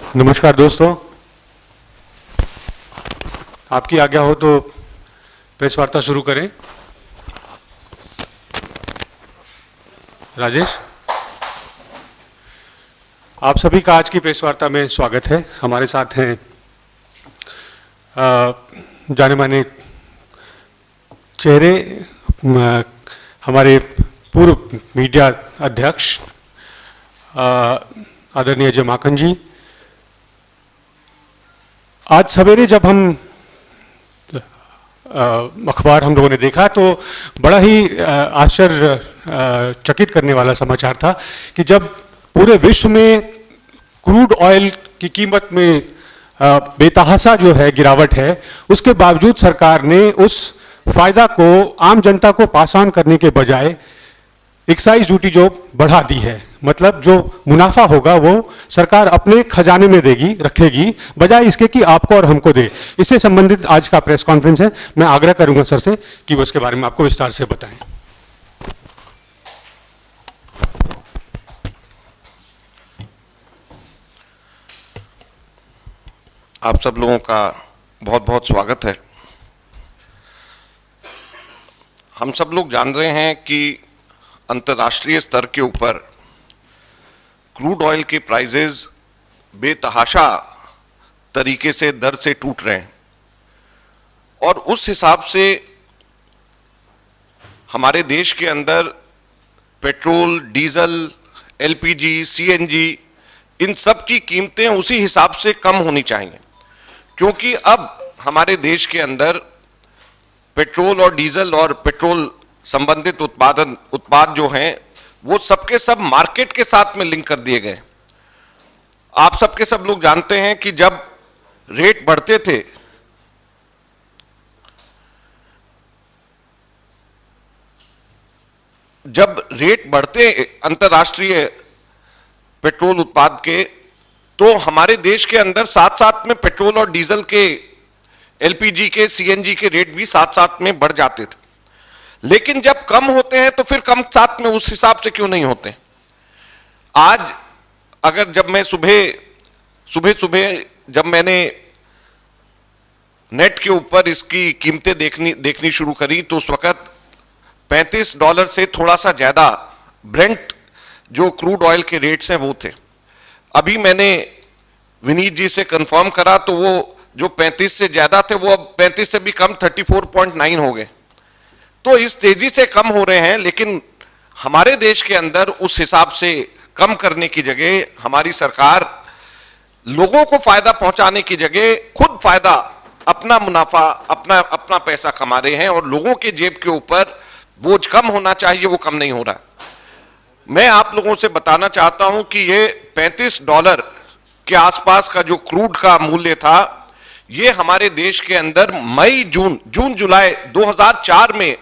नमस्कार दोस्तों, आपकी आज्ञा हो तो प्रेस वार्ता शुरू करें। राजेश, आप सभी का आज की प्रेस वार्ता में स्वागत है। हमारे साथ हैं जाने माने चेहरे, हमारे पूर्व मीडिया अध्यक्ष आदरणीय अजय माकन जी। आज सवेरे जब हम अखबार हम लोगों ने देखा तो बड़ा ही आश्चर्यचकित करने वाला समाचार था कि जब पूरे विश्व में क्रूड ऑयल की कीमत में बेतहाशा जो है गिरावट है, उसके बावजूद सरकार ने उस फायदा को आम जनता को पास ऑन करने के बजाय एक्साइज ड्यूटी जो बढ़ा दी है। मतलब जो मुनाफा होगा वो सरकार अपने खजाने में देगी, रखेगी, बजाय इसके कि आपको और हमको दे। इससे संबंधित आज का प्रेस कॉन्फ्रेंस है। मैं आग्रह करूंगा सर से कि वो इसके बारे में आपको विस्तार से बताएं। आप सब लोगों का बहुत बहुत स्वागत है। हम सब लोग जान रहे हैं कि अंतर्राष्ट्रीय स्तर के ऊपर क्रूड ऑयल के प्राइजेज बेतहाशा तरीके से दर से टूट रहे हैं और उस हिसाब से हमारे देश के अंदर पेट्रोल, डीजल, एलपीजी, सीएनजी, इन सब की कीमतें उसी हिसाब से कम होनी चाहिए, क्योंकि अब हमारे देश के अंदर पेट्रोल और डीजल और पेट्रोल संबंधित उत्पाद जो हैं वो सबके सब मार्केट के साथ में लिंक कर दिए गए। आप सबके सब लोग जानते हैं कि जब रेट बढ़ते थे अंतर्राष्ट्रीय पेट्रोल उत्पाद के, तो हमारे देश के अंदर साथ साथ में पेट्रोल और डीजल के, एलपीजी के, सीएनजी के रेट भी साथ साथ में बढ़ जाते थे। लेकिन जब कम होते हैं तो फिर कम साथ में उस हिसाब से क्यों नहीं होते? आज अगर जब मैं सुबह जब मैंने नेट के ऊपर इसकी कीमतें देखनी शुरू करी तो उस वक्त $35 से थोड़ा सा ज्यादा ब्रेंट जो क्रूड ऑयल के रेट्स हैं वो थे। अभी मैंने विनीत जी से कंफर्म करा तो वो जो 35 से ज्यादा थे वो अब 35 से भी कम 34.9 हो गए। तो इस तेजी से कम हो रहे हैं, लेकिन हमारे देश के अंदर उस हिसाब से कम करने की जगह हमारी सरकार लोगों को फायदा पहुंचाने की जगह खुद फायदा, अपना मुनाफा, अपना पैसा कमा रहे हैं और लोगों के जेब के ऊपर बोझ कम होना चाहिए वो कम नहीं हो रहा। मैं आप लोगों से बताना चाहता हूं कि ये $35 के आसपास का जो क्रूड का मूल्य था, ये हमारे देश के अंदर जून जुलाई 2004 में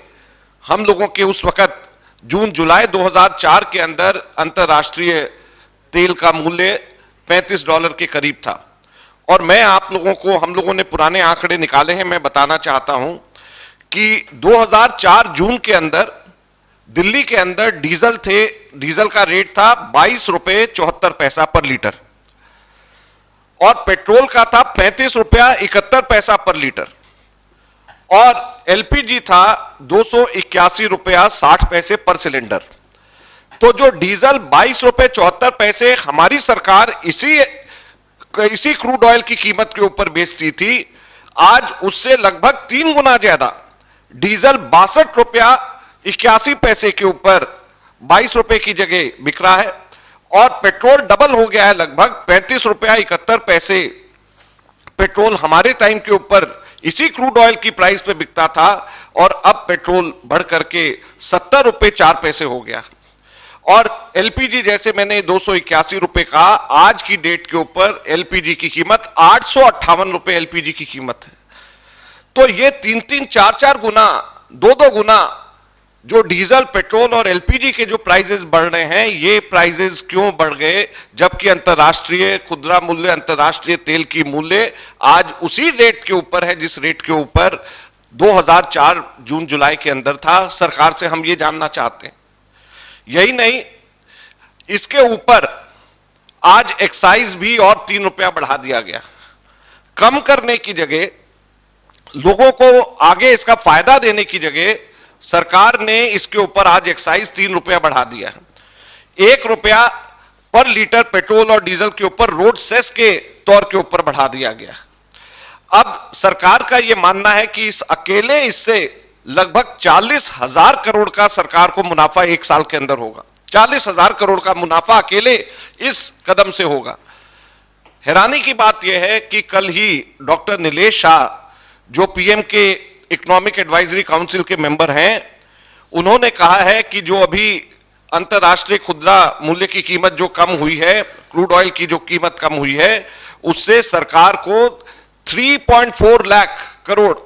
हम लोगों के उस वक्त जून जुलाई 2004 के अंदर अंतर्राष्ट्रीय तेल का मूल्य $35 के करीब था। और मैं आप लोगों को, हम लोगों ने पुराने आंकड़े निकाले हैं, मैं बताना चाहता हूं कि 2004 जून के अंदर दिल्ली के अंदर डीजल का रेट था ₹22.74 पर लीटर और पेट्रोल का था ₹35.71 पर लीटर और एलपीजी था ₹281.60 पर सिलेंडर। तो जो डीजल ₹22.74 हमारी सरकार इसी क्रूड ऑयल की कीमत के ऊपर बेचती थी, आज उससे लगभग 3 गुना ज्यादा डीजल ₹62.81 के ऊपर ₹22 की जगह बिक रहा है और पेट्रोल डबल हो गया है, लगभग ₹35.71 पेट्रोल हमारे टाइम के ऊपर इसी क्रूड ऑयल की प्राइस पे बिकता था और अब पेट्रोल बढ़ करके ₹70.04 हो गया। और एलपीजी, जैसे मैंने ₹281 का, आज की डेट के ऊपर एलपीजी की कीमत ₹858 एलपीजी की कीमत है। तो ये 3-3, 4-4 गुना, 2-2 गुना जो डीजल, पेट्रोल और एलपीजी के जो प्राइजेस बढ़ रहे हैं, ये प्राइजेस क्यों बढ़ गए? जबकि अंतर्राष्ट्रीय खुदरा मूल्य, अंतर्राष्ट्रीय तेल की मूल्य आज उसी रेट के ऊपर है जिस रेट के ऊपर 2004 जून जुलाई के अंदर था। सरकार से हम ये जानना चाहते हैं। यही नहीं, इसके ऊपर आज एक्साइज भी और 3 रुपया बढ़ा दिया गया। कम करने की जगह, लोगों को आगे इसका फायदा देने की जगह सरकार ने इसके ऊपर आज एक्साइज 3 रुपया बढ़ा दिया है। 1 रुपया पर लीटर पेट्रोल और डीजल के ऊपर रोड सेस के तौर के ऊपर बढ़ा दिया गया। अब सरकार का यह मानना है कि इससे लगभग 40,000 करोड़ का सरकार को मुनाफा 1 साल के अंदर होगा। 40,000 करोड़ का मुनाफा अकेले इस कदम से होगा। हैरानी की बात यह है कि कल ही डॉक्टर नीलेश शाह, जो पीएम के इकोनॉमिक एडवाइजरी काउंसिल के मेंबर हैं, उन्होंने कहा है कि जो अभी अंतरराष्ट्रीय खुदरा मूल्य की कीमत जो कम हुई है, क्रूड ऑयल की जो कीमत कम हुई है, उससे सरकार को 3.4 लाख करोड़,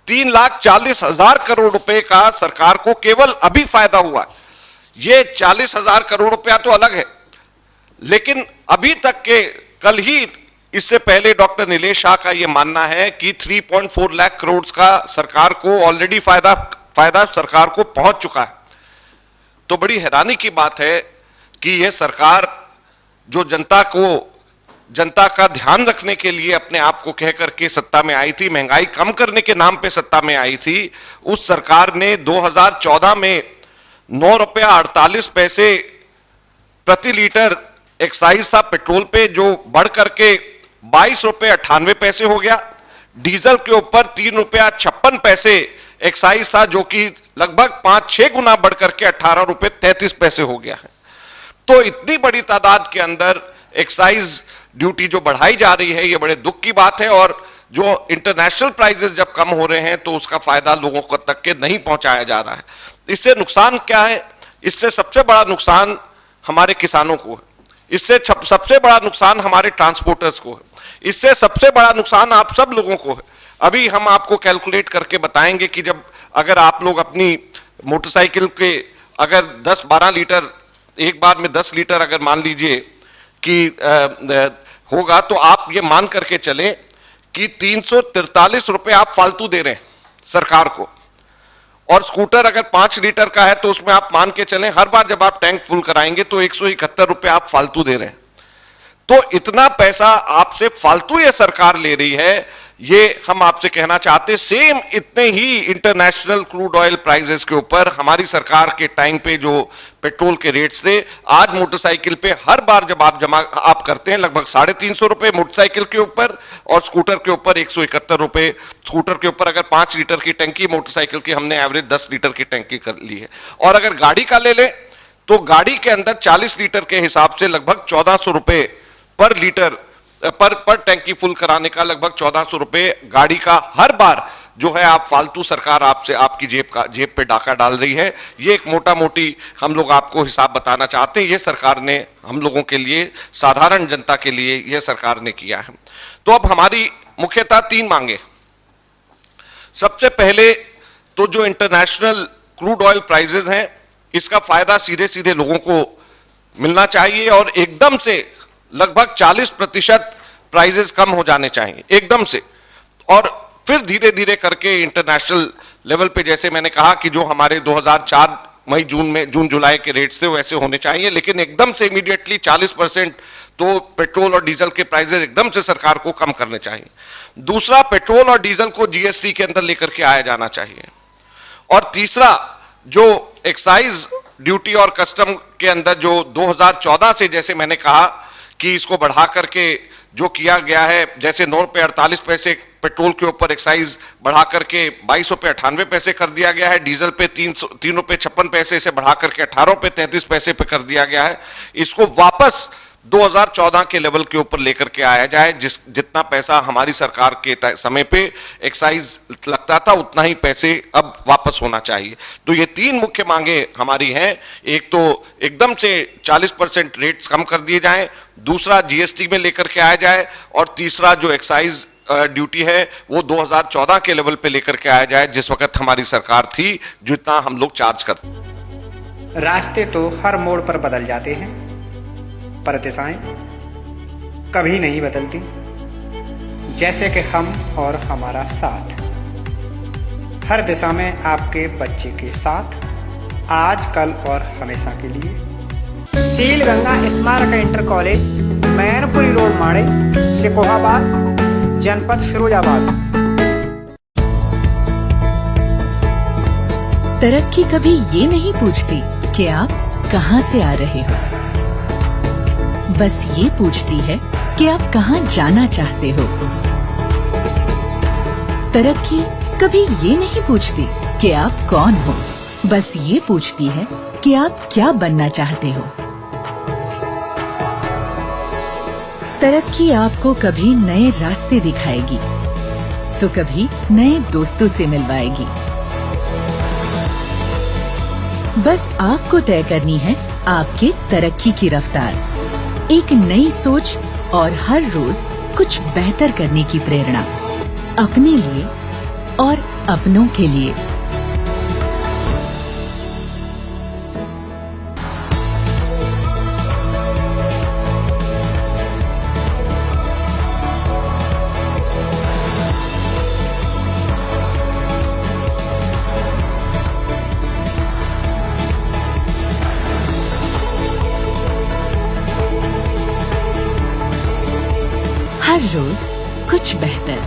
3,40,000 करोड़ रुपए का सरकार को केवल अभी फायदा हुआ। ये 40,000 करोड़ रुपया तो अलग है, लेकिन अभी तक के कल ही इससे पहले डॉक्टर नीलेश शाह का यह मानना है कि 3.4 लाख करोड़ का सरकार को ऑलरेडी फायदा सरकार को पहुंच चुका है। तो बड़ी हैरानी की बात है कि यह सरकार जो जनता का ध्यान रखने के लिए अपने आप को कह करके सत्ता में आई थी, महंगाई कम करने के नाम पे सत्ता में आई थी, उस सरकार ने 2014 में 9 रुपया 48 पैसे प्रति लीटर एक्साइज था पेट्रोल पे, जो बढ़ करके 22 रुपये 98 पैसे हो गया। डीजल के ऊपर 3 रुपया 56 पैसे एक्साइज था, जो कि लगभग 5-6 गुना बढ़ करके 18 रुपये 33 पैसे हो गया है। तो इतनी बड़ी तादाद के अंदर एक्साइज ड्यूटी जो बढ़ाई जा रही है, ये बड़े दुख की बात है। और जो इंटरनेशनल प्राइसेस जब कम हो रहे हैं तो उसका फायदा लोगों को तक के नहीं पहुंचाया जा रहा है। इससे नुकसान क्या है? इससे सबसे बड़ा नुकसान हमारे किसानों को है, इससे सबसे बड़ा नुकसान हमारे ट्रांसपोर्टर्स को है, इससे सबसे बड़ा नुकसान आप सब लोगों को है। अभी हम आपको कैलकुलेट करके बताएंगे कि जब अगर आप लोग अपनी मोटरसाइकिल के अगर 10-12 लीटर एक बार में 10 लीटर अगर मान लीजिए कि होगा, तो आप ये मान करके चलें कि 343 रुपए आप फालतू दे रहे हैं सरकार को। और स्कूटर अगर 5 लीटर का है तो उसमें आप मान के चलें हर बार जब आप टैंक फुल कराएंगे तो 171 रुपए आप फालतू दे रहे हैं। तो इतना पैसा आपसे फालतू ये सरकार ले रही है, ये हम आपसे कहना चाहते। सेम इतने ही इंटरनेशनल क्रूड ऑयल प्राइसेस के ऊपर हमारी सरकार के टाइम पे जो पेट्रोल के रेट्स थे, आज मोटरसाइकिल पे हर बार जब आप करते हैं लगभग 350 रुपए मोटरसाइकिल के ऊपर, और स्कूटर के ऊपर 171 रुपए। स्कूटर के ऊपर अगर 5 लीटर की टंकी, मोटरसाइकिल की हमने एवरेज 10 लीटर की टंकी कर ली है। और अगर गाड़ी का ले लें तो गाड़ी के अंदर 40 लीटर के हिसाब से लगभग 1400 रुपए पर लीटर पर टैंकी फुल कराने का, लगभग 1400 रुपए गाड़ी का हर बार जो है आप फालतू सरकार आपसे आपकी जेब पे डाका डाल रही है। ये एक मोटा मोटी हम लोग आपको हिसाब बताना चाहते हैं। ये सरकार ने हम लोगों के लिए, साधारण जनता के लिए ये सरकार ने किया है। तो अब हमारी मुख्यतः 3 मांगे। सबसे पहले तो जो इंटरनेशनल क्रूड ऑयल प्राइसेस हैं, इसका फायदा सीधे सीधे लोगों को मिलना चाहिए और एकदम से लगभग 40% प्राइसेस कम हो जाने चाहिए एकदम से, और फिर धीरे धीरे करके इंटरनेशनल लेवल पे, जैसे मैंने कहा कि जो हमारे 2004 मई जून जुलाई के रेट्स थे वैसे होने चाहिए, लेकिन एकदम से इमीडिएटली 40% तो पेट्रोल और डीजल के प्राइसेस एकदम से सरकार को कम करने चाहिए। दूसरा, पेट्रोल और डीजल को जीएसटी के अंदर लेकर के आया जाना चाहिए। और तीसरा, जो एक्साइज ड्यूटी और कस्टम के अंदर जो 2014 से, जैसे मैंने कहा कि इसको बढ़ा करके जो किया गया है, जैसे 9 रुपये 48 पैसे पेट्रोल के ऊपर एक्साइज बढ़ा करके 22 रुपये 98 पैसे कर दिया गया है, डीजल पे 3 रुपये 56 पैसे से बढ़ा करके 18 रुपये 33 पैसे पे कर दिया गया है। इसको वापस 2014 के लेवल के ऊपर लेकर के आया जाए, जितना पैसा हमारी सरकार के समय पे एक्साइज लगता था उतना ही पैसे अब वापस होना चाहिए। तो ये 3 मुख्य मांगे हमारी हैं। एक तो एकदम से 40% रेट्स कम कर दिए जाएं, दूसरा जीएसटी में लेकर के आया जाए, और तीसरा जो एक्साइज ड्यूटी है वो 2014 के लेवल पे लेकर के आया जाए, जिस वक्त हमारी सरकार थी, जितना हम लोग चार्ज करते। रास्ते तो हर मोड़ पर बदल जाते हैं, पर दिशाएं कभी नहीं बदलती, जैसे कि हम और हमारा साथ। हर दिशा में आपके बच्चे के साथ, आज, कल और हमेशा के लिए। सील गंगा स्मारक इंटर कॉलेज मैनपुरी रोड माड़े, सिकोहाबाद, जनपद फिरोजाबाद। तरक्की कभी ये नहीं पूछती कि आप कहां से आ रहे हो, बस ये पूछती है कि आप कहां जाना चाहते हो। तरक्की कभी ये नहीं पूछती कि आप कौन हो, बस ये पूछती है कि आप क्या बनना चाहते हो। तरक्की आपको कभी नए रास्ते दिखाएगी तो कभी नए दोस्तों से मिलवाएगी। बस आपको तय करनी है आपके तरक्की की रफ्तार, एक नई सोच और हर रोज कुछ बेहतर करने की प्रेरणा, अपने लिए और अपनों के लिए। हर रोज कुछ बेहतर।